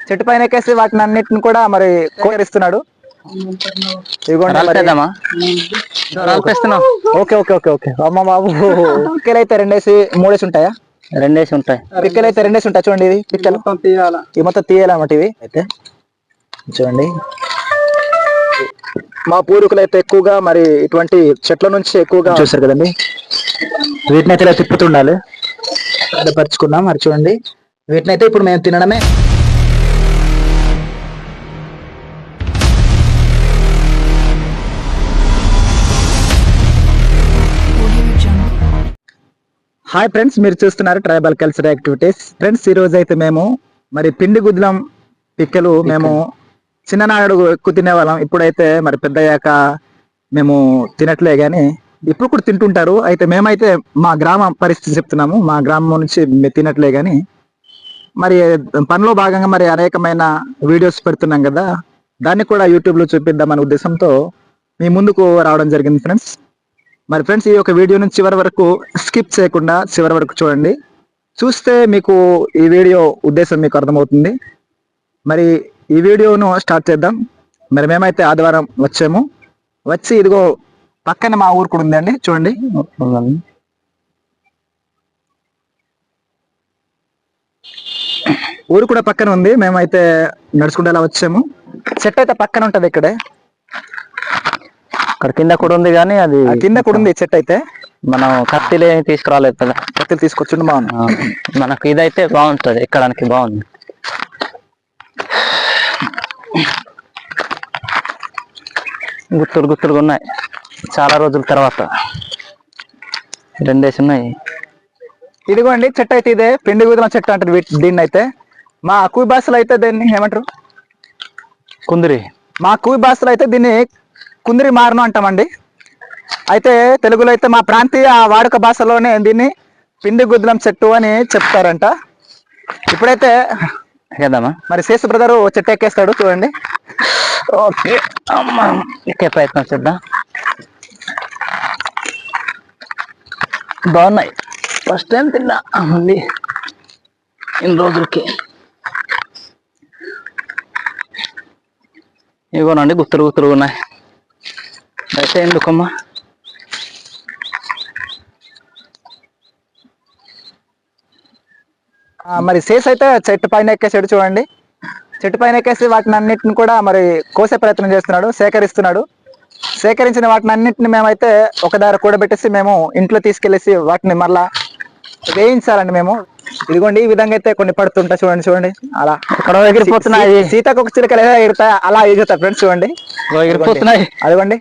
చెట్టు పైన ఎక్కేసి వాటిని అన్నిటిని కూడా మరి కోరిస్తున్నాడు. ఓకే ఓకే ఓకే ఓకే అమ్మ బాబు. పిక్కలు అయితే 2 3 ఉంటాయా? 2 ఉంటాయి. పిక్కలు అయితే 2 ఉంటాయి. చూడండి ఇది పిక్కలు ఇవి మొత్తం తీయాలన్నమాట. ఇవి అయితే చూడండి మా పూర్వీకులు అయితే ఎక్కువగా మరి ఇటువంటి చెట్ల నుంచి ఎక్కువగా చూసారు కదండి. వీటిని అయితే ఇలా తిప్పుతుండాలి. పరుచుకున్నాం మరి చూడండి. వీటిని అయితే ఇప్పుడు మేము తినడమే. హాయ్ ఫ్రెండ్స్, మీరు చూస్తున్నారు ట్రైబల్ కల్చర్ యాక్టివిటీస్. ఫ్రెండ్స్, ఈ రోజు అయితే మేము మరి పిండి గుద్దులం పిక్కలు మేము చిన్ననాడు ఎక్కువ తినేవాళ్ళం. ఇప్పుడైతే మరి పెద్దయ్యాక మేము తినట్లే, కానీ ఇప్పుడు కూడా తింటుంటారు. అయితే మేమైతే మా గ్రామ పరిస్థితి చెప్తున్నాము. మా గ్రామం నుంచి తినట్లే, కానీ మరి పనిలో భాగంగా మరి అనేకమైన వీడియోస్ పెడుతున్నాం కదా, దాన్ని కూడా యూట్యూబ్లో చూపిద్దామనే ఉద్దేశంతో మీ ముందుకు రావడం జరిగింది ఫ్రెండ్స్. మరి ఫ్రెండ్స్, ఈ యొక్క వీడియోని చివరి వరకు స్కిప్ చేయకుండా చివరి వరకు చూడండి. చూస్తే మీకు ఈ వీడియో ఉద్దేశం మీకు అర్థమవుతుంది. మరి ఈ వీడియోను స్టార్ట్ చేద్దాం. మరి మేమైతే ఆదివారం వచ్చి ఇదిగో పక్కన మా ఊరు కూడా ఉందండి, చూడండి. ఊరు కూడా పక్కన ఉంది. మేమైతే నడుచుకుంటూ అలా వచ్చాము. చెట్టు అయితే పక్కన ఉంటది ఇక్కడే. అక్కడ కింద కూడా ఉంది, కానీ అది కింద కూడా ఉంది చెట్టు. అయితే మనం కత్తిలే తీసుకురాలేదు కదా. కత్తిలు తీసుకొచ్చిండు బాగుంది. మనకు ఇదైతే బాగుంటది, ఎక్కడానికి బాగుంది. గుత్తులుగా ఉన్నాయి. చాలా రోజుల తర్వాత 2 ఉన్నాయి. ఇదిగోండి చెట్టు అయితే ఇదే పిండి గుదలం చెట్టు అంటారు దీన్ని. అయితే మా కూయి భాషలో అయితే దీన్ని ఏమంటారు? కుందిరి. మా కూయి భాషలో అయితే దీన్ని కుందిరి మారను అంటామండి. అయితే తెలుగులో అయితే మా ప్రాంతీయ వాడుక భాషలోనే దీన్ని పిండి గుద్దలం చెట్టు అని చెప్తారంట. ఇప్పుడైతే మరి శేషు బ్రదరు చెట్టు ఎక్కేస్తాడు, చూడండి. ఓకే అమ్మా, ఎక్కే ప్రయత్నం చేద్దాం. బాగున్నాయి. ఫస్ట్ టైం తిన్నా మళ్ళీ ఇన్ని రోజులకి. ఇగోనండి గుత్తులు ఉన్నాయి. అయితే ఎందుకమ్మా మరి శేష్ అయితే చెట్టు పైన ఎక్కేసాడు, చూడండి. చెట్టు పైన ఎక్కేసి వాటిని అన్నిటిని కూడా మరి కోసే ప్రయత్నం చేస్తున్నాడు, సేకరిస్తున్నాడు. సేకరించిన వాటిని అన్నింటిని మేమైతే ఒక దగ్గర కూడబెట్టేసి మేము ఇంట్లో తీసుకెళ్లేసి వాటిని మళ్ళా వేయించాలండి మేము. ఇదిగోండి, ఈ విధంగా అయితే కొన్ని పడుతుంటాయి, చూడండి. అలా ఇక్కడ ఎగిరిపోతున్నాయి. సీతాకొక చిలుకలు ఎలా ఎగురుతాయి అలా ఎగురుతాయి ఫ్రెండ్స్, చూడండి. ఎగిరిపోతున్నాయి. అదిగోండి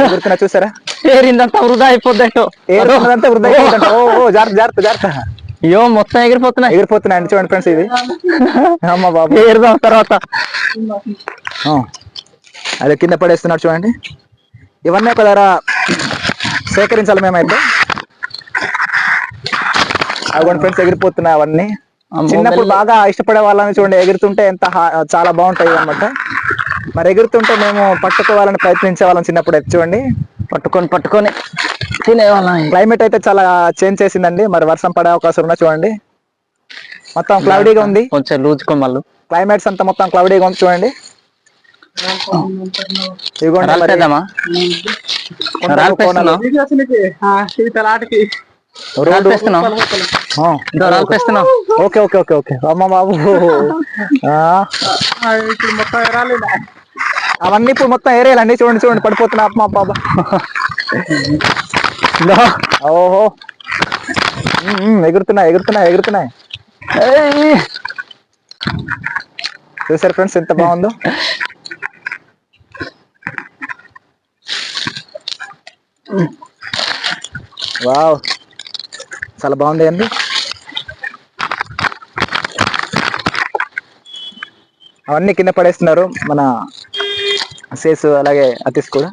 ఎగురుతున్నా, చూసారా? ఏరిందంతా వృధా అయిపోద్దంట. ఏరుందంతా వృధా అయిపోతుంట. ఓ జాగ్రత్త. అయ్యో, మొత్తం ఎగిరిపోతున్నాయండి, చూడండి ఫ్రెండ్స్. ఇది అమ్మ బాబు, ఏరుదాం తర్వాత. అదే కింద పడేస్తున్నాడు, చూడండి. ఇవన్నీ ఒక ధర సేకరించాలి మేమైతే. అవి ఫ్రెండ్స్ ఎగిరిపోతున్నాయి అవన్నీ. చిన్నప్పుడు బాగా ఇష్టపడే వాళ్ళని చూడండి, ఎగురుతుంటే ఎంత చాలా బాగుంటాయి అన్నమాట. మరి ఎగురుతుంటే మేము పట్టుకోవాలని ప్రయత్నించే వాళ్ళం చిన్నప్పుడు. చూడండి, పట్టుకొని తినేవాళ్ళం. క్లైమేట్ అయితే చాలా చేంజ్ చేసిందండి. మరి వర్షం పడే అవకాశం ఉన్నా, చూడండి. మొత్తం క్లౌడీగా ఉంది, కొంచెం లూజ్ కొమ్మలు. క్లైమేట్స్ అంతా మొత్తం క్లౌడీగా ఉంది, చూడండి. ఓకే ఓకే ఓకే ఓకే అమ్మ బాబు, అవన్నీ ఇప్పుడు మొత్తం ఏరేయాలండి. చూడండి పడిపోతున్నా అమ్మ బాబా. ఓహో, ఎగురుతున్నాయి. చూసారు ఫ్రెండ్స్ ఎంత బాగుందో. వావ్, చాలా బాగుంది అండి. అవన్నీ కింద పడేస్తున్నారు మన శేషు, అలాగే అతీష్ కూడా.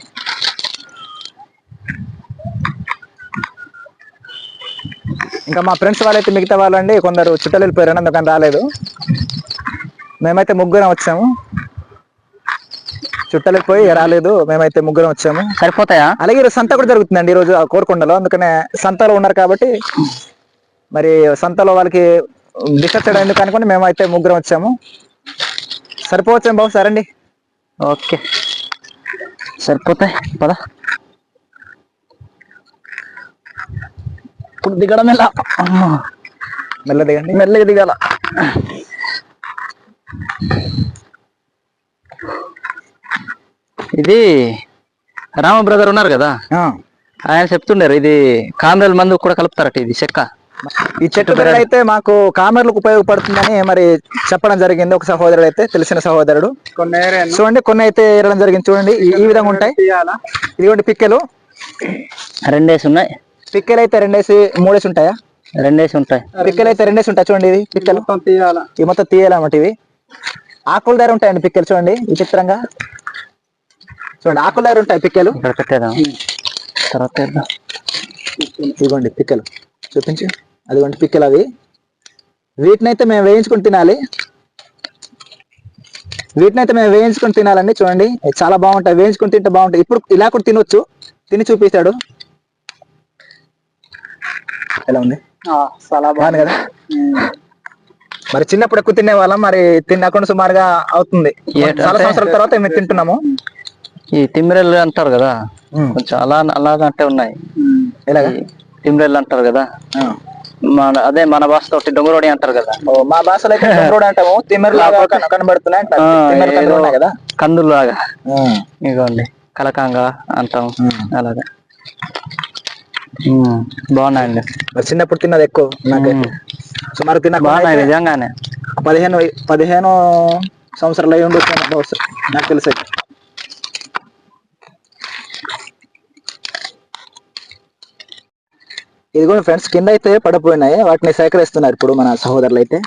ఇంకా మా ఫ్రెండ్స్ వాళ్ళైతే మిగతా వాళ్ళండి కొందరు చుట్టాలు వెళ్ళిపోయారు, అందుకని రాలేదు. మేమైతే ముగ్గురం వచ్చాము. చుట్టాలు వెళ్ళిపోయి రాలేదు, మేమైతే ముగ్గురం వచ్చాము. సరిపోతాయా? అలాగే ఈరోజు సంత కూడా జరుగుతుందండి ఈరోజు కోరుకొండలో, అందుకనే సంతలో ఉన్నారు కాబట్టి మరి సంతలో వాళ్ళకి డిస్టర్బ్ చేయడం ఎందుకు అనుకుని మేమైతే ముగ్గురం వచ్చాము. సరిపోవచ్చు బాబు, సరండి. ఓకే సరిపోతాయి పద. ఇప్పుడు దిగడం ఎలా? మెల్ల దిగండి. మెల్లగా దిగాల. ఇది రామ బ్రదర్ ఉన్నారు కదా, ఆయన చెప్తుండారు ఇది కామ్రేల మందు కూడా కలుపుతారట ఇది చెక్క. ఈ చెట్టు బెరడు అయితే మాకు కామెర్లకు ఉపయోగపడుతుందని మరి చెప్పడం జరిగింది. ఒక సహోదరుడు అయితే, తెలిసిన సహోదరుడు. చూడండి కొన్ని అయితే ఏరడం జరిగింది. చూడండి ఈ విధంగా ఉంటాయి. ఇదిగోండి పిక్కలు 2 వేసి ఉన్నాయి. పిక్కలు అయితే 2 వేసి 3 వేసి ఉంటాయా? 2 వేసి ఉంటాయి. పిక్కలు అయితే 2 వేసి ఉంటాయి. చూడండి ఇది పిక్కలు ఇవి మొత్తం తీయాలన్నమాట. ఇవి ఆకుల దగ్గర ఉంటాయండి పిక్కలు. చూడండి విచిత్రంగా, చూడండి ఆకుల దగ్గర ఉంటాయి పిక్కలు. ఇక్కడ పెట్టేదా తర్వాత ఇదిగోండి పిక్కలు చూపించి, అదిగోండి పిక్కలు అవి. వీటినైతే మేము వేయించుకొని తినాలి. తినాలండి. చూడండి చాలా బాగుంటాయి, వేయించుకొని తింటే బాగుంటాయి. ఇప్పుడు ఇలా కూడా తినొచ్చు. తిని చూపిస్తాడు. ఎలా ఉంది? చాలా బాగుంది కదా. మరి చిన్నప్పుడు ఎక్కువ తినే వాళ్ళం, మరి తినకుండా సుమారుగా అవుతుంది. చాలా సంవత్సరాల తర్వాత మేము తింటున్నాము. ఈ తిమ్మిరెల్లు అంటారు కదా, కొంచెం అలాగా అంటే ఉన్నాయి. ఎలాగా? తిమ్మిరెల్లు అంటారు కదా, అదే మన భాష తోటి డొంగరోడి అంటారు కదా. మా భాషలో అయితే డొంగరోడి అంటాము. తిమ్మిరెల్లు కనబడుతున్నాయి కదా, కందులు లాగా. ఇదిగోండి కలకాంగా అంటాం. అలాగా బాగున్నాయండి. మరి చిన్నప్పుడు తిన్నది ఎక్కువ నాకైతే. సుమారు బాగున్నాయి నిజంగానే. 15 సంవత్సరాలు అయి ఉండొచ్చు నాకు తెలిసి. ఇది కూడా ఫ్రెండ్స్ కింద అయితే పడిపోయినాయి, వాటిని సేకరిస్తున్నారు ఇప్పుడు మన సహోదరులు అయితే.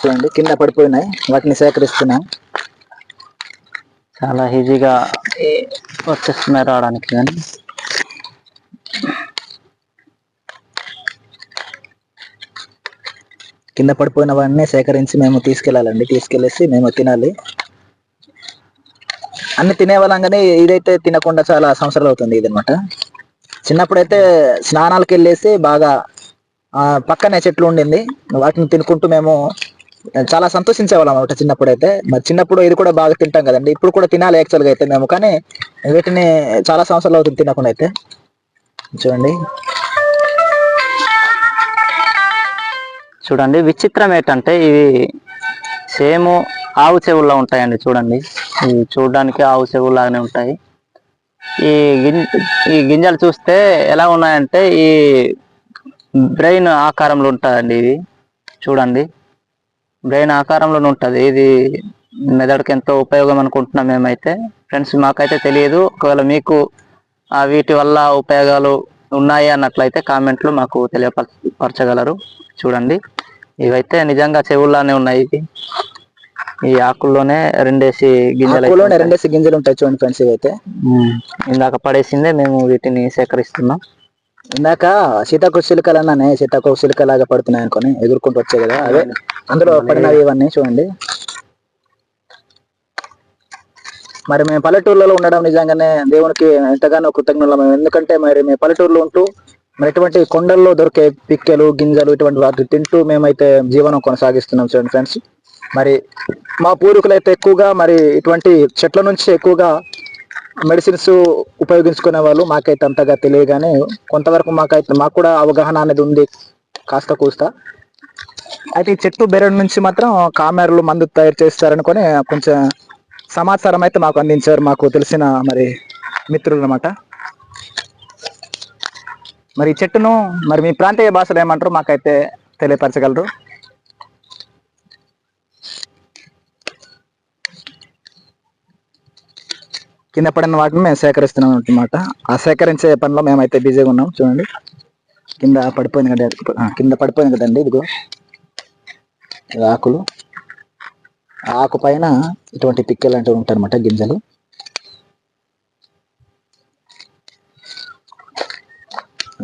చూడండి కింద పడిపోయినాయి, వాటిని సేకరిస్తున్నాం. చాలా ఈజీగా వచ్చేస్తున్నాయి రావడానికి. కానీ కింద పడిపోయిన వాటిని సేకరించి మేము తీసుకెళ్ళాలండి. తీసుకెళ్ళేసి మేము తినాలి. అన్ని తినేవాళ్ళంగానే ఇదైతే తినకుండా చాలా సంవత్సరాలు అవుతుంది ఇది అనమాట. చిన్నప్పుడైతే స్నానాలకు వెళ్ళేసి బాగా పక్కనే చెట్లు ఉండింది, వాటిని తినుకుంటూ మేము చాలా సంతోషించేవాళ్ళం అనమాట చిన్నప్పుడైతే. మరి చిన్నప్పుడు ఇది కూడా బాగా తింటాం కదండి. ఇప్పుడు కూడా తినాలి యాక్చువల్గా అయితే మేము, కానీ వీటిని చాలా సంవత్సరాలు అవుతుంది తినకుండా అయితే. చూడండి విచిత్రం ఏంటంటే ఇవి సేమ్ ఆవు చెవుల్లో ఉంటాయండి. చూడండి ఇవి చూడడానికి ఆవు చెవుల్లాగానే ఉంటాయి. ఈ గింజలు చూస్తే ఎలా ఉన్నాయంటే ఈ బ్రెయిన్ ఆకారంలో ఉంటుందండి. ఇది చూడండి బ్రెయిన్ ఆకారంలోనే ఉంటుంది. ఇది మెదడుకి ఎంతో ఉపయోగం అనుకుంటున్నాం మేమైతే. ఫ్రెండ్స్ మాకైతే తెలియదు. ఒకవేళ మీకు వీటి వల్ల ఉపయోగాలు ఉన్నాయి అన్నట్లయితే కామెంట్లు మాకు తెలియపరచగలరు. చూడండి ఇవైతే నిజంగా చెవుల్లానే ఉన్నాయి. ఈ ఆకుల్లోనే 2 గింజలు ఉంటాయి. చూడండి ఫ్రెండ్స్ ఇవైతే ఇందాక పడేసిందే, మేము వీటిని సేకరిస్తున్నాం. ఇందాక సీతాకోక అన్నానే, సీతాకోక లాగా పడుతున్నాయి అనుకొని ఎగురుకుంటూ వచ్చాయి కదా, అవే అందులో పడినవి ఇవన్నీ. చూడండి మరి మేము పల్లెటూర్లలో ఉండడం నిజంగానే దేవునికి ఎంతగానో కృతజ్ఞులం. ఎందుకంటే మరి మేము పల్లెటూరులో ఉంటూ మరి ఇటువంటి కొండల్లో దొరికే పిక్కలు గింజలు ఇటువంటి వాటిని తింటూ మేమైతే జీవనం కొనసాగిస్తున్నాం. చూడండి ఫ్రెండ్స్, మరి మా పూర్వీకులు అయితే ఎక్కువగా మరి ఇటువంటి చెట్ల నుంచి ఎక్కువగా మెడిసిన్స్ ఉపయోగించుకునే వాళ్ళు. మాకైతే అంతగా తెలియగానే కొంతవరకు మాకు కూడా అవగాహన అనేది ఉంది కాస్త కూస్తా. అయితే ఈ చెట్టు బెరడు నుంచి మాత్రం కామెర్లు మందు తయారు చేస్తారనుకొని కొంచెం సమాచారం అయితే మాకు అందించారు, మాకు తెలిసిన మరి మిత్రులు అన్నమాట. మరి ఈ చెట్టును మరి మీ ప్రాంతీయ భాషలో ఏమంటారు మాకైతే తెలియపరచగలరు. కింద పడిన వాటిని మేము సేకరిస్తున్నాం అన్నమాట. ఆ సేకరించే పనిలో మేమైతే బిజీగా ఉన్నాం. చూడండి కింద పడిపోయింది కదండి, ఇదిగో ఆకులు. ఆకు పైన ఇటువంటి పిక్కలు అంటూ ఉంటాయన్నమాట, గింజలు.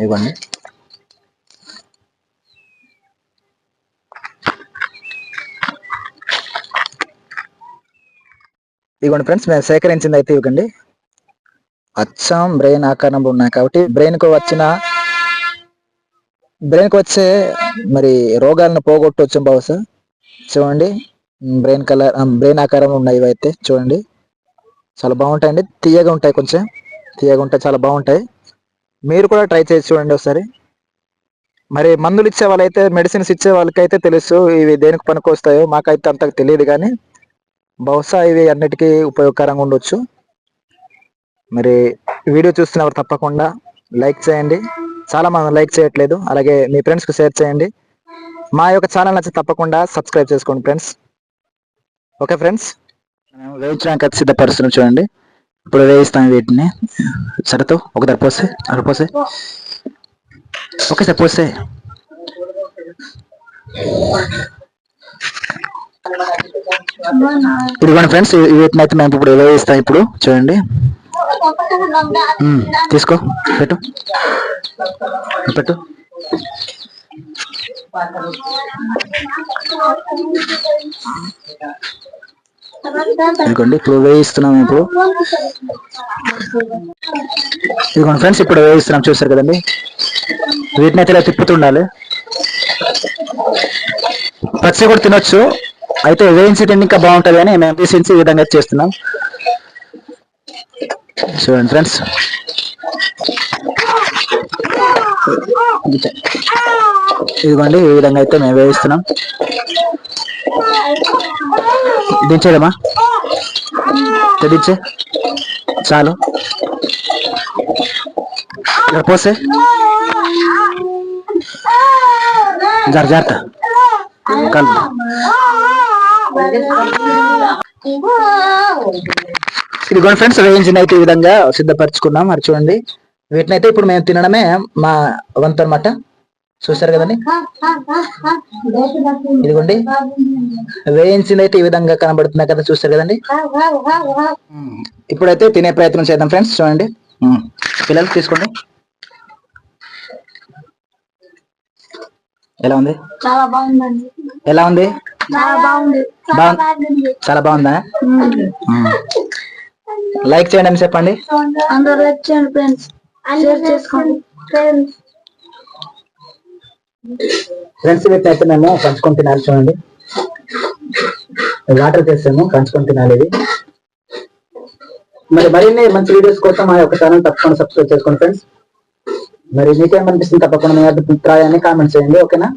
ఇవ్వండి ఇవ్వండి ఫ్రెండ్స్, మేము సేకరించింది అయితే ఇవ్వండి. అచ్చం బ్రెయిన్ ఆకారంలో ఉన్నాయి కాబట్టి బ్రెయిన్ కు వచ్చే మరి రోగాలను పోగొట్టవచ్చు బహుశా. చూడండి బ్రెయిన్ ఆకారంలో ఉన్నాయి ఇవైతే చూడండి. చాలా బాగుంటాయండి, తీయగా ఉంటాయి, కొంచెం తీయగా ఉంటాయి, చాలా బాగుంటాయి. మీరు కూడా ట్రై చేసి చూడండి ఒకసారి. మరి మందులు ఇచ్చే వాళ్ళైతే, మెడిసిన్స్ ఇచ్చే వాళ్ళకైతే తెలుసు ఇవి దేనికి పనికొస్తాయో. మాకైతే అంతకు తెలియదు, కానీ బహుశా ఇవి అన్నిటికీ ఉపయోగకరంగా ఉండొచ్చు. మరి వీడియో చూస్తున్నవారు తప్పకుండా లైక్ చేయండి. చాలా మంది లైక్ చేయట్లేదు, అలాగే మీ ఫ్రెండ్స్కి షేర్ చేయండి. మా యొక్క ఛానల్ నచ్చి తప్పకుండా సబ్స్క్రైబ్ చేసుకోండి ఫ్రెండ్స్. ఓకే ఫ్రెండ్స్, వేయించడానికి అయితే సిద్ధపరుస్తున్నాం చూడండి. ఇప్పుడు వేయిస్తాం వీటిని. సరితో ఒకసారి పోస్తే అక్కడ పోస్తే ఒకేసారి పోస్తే ఇదిగోండి ఫ్రెండ్స్, వీటిని అయితే మేము ఇప్పుడు వేయిస్తాం. ఇప్పుడు చూడండి, తీసుకో, పెట్టు పెట్టు. ఇదిగోండి ఇప్పుడు వేయిస్తున్నాం. ఇదిగోండి ఫ్రెండ్స్, ఇప్పుడు వేయిస్తున్నాం, చూసారు కదండి. వీటిని అయితే ఇలా తిప్పుతుండాలి. పచ్చి కూడా తినొచ్చు, అయితే వేయించి తిండి ఇంకా బాగుంటుంది అని మేము వేసించి ఈ విధంగా చేస్తున్నాం. చూడండి ఫ్రెండ్స్, ఇదిగోండి ఈ విధంగా అయితే మేము వేయిస్తున్నాం. దించేదమ్మా, దించే చాలు. ఇక్కడ పోసే జాగ్రత్త కలుపు. ఇదిగోండి ఫ్రెండ్స్, వేయించిన అయితే ఈ విధంగా సిద్ధపరచుకున్నాం. మరి చూడండి, వీటిని అయితే ఇప్పుడు మేము తినడమే మా వంతు అనమాట. చూసారు కదండి, ఇదిగోండి వేయించింది అయితే ఈ విధంగా కనబడుతున్నాయి కదా, చూసారు కదండి. ఇప్పుడైతే తినే ప్రయత్నం చేద్దాం ఫ్రెండ్స్. చూడండి, పిల్లలు తీసుకోండి. ఎలా ఉంది? చాలా బాగుందండి. ఎలా ఉంది? చాలా బాగుంది. చాలా బాగుందా? లైక్ చేయండి అని చెప్పండి. అందరూ లైక్ చేయండి ఫ్రెండ్స్, షేర్ చేసుకోండి ఫ్రెండ్స్. వీటిని అయితే మేము పంచుకొని తినాలి. చూడండి, వాటర్ చేసాము, పంచుకొని తినాలి ఇది. మరి మరిన్ని మంచి వీడియోస్ కోసం మా యొక్క ఛానల్ తప్పకుండా సబ్స్క్రైబ్ చేసుకోండి ఫ్రెండ్స్. మరి మీకేమనిపిస్తుంది తప్పకుండా మీ అభిప్రాయాన్ని కామెంట్ చేయండి. ఓకేనా?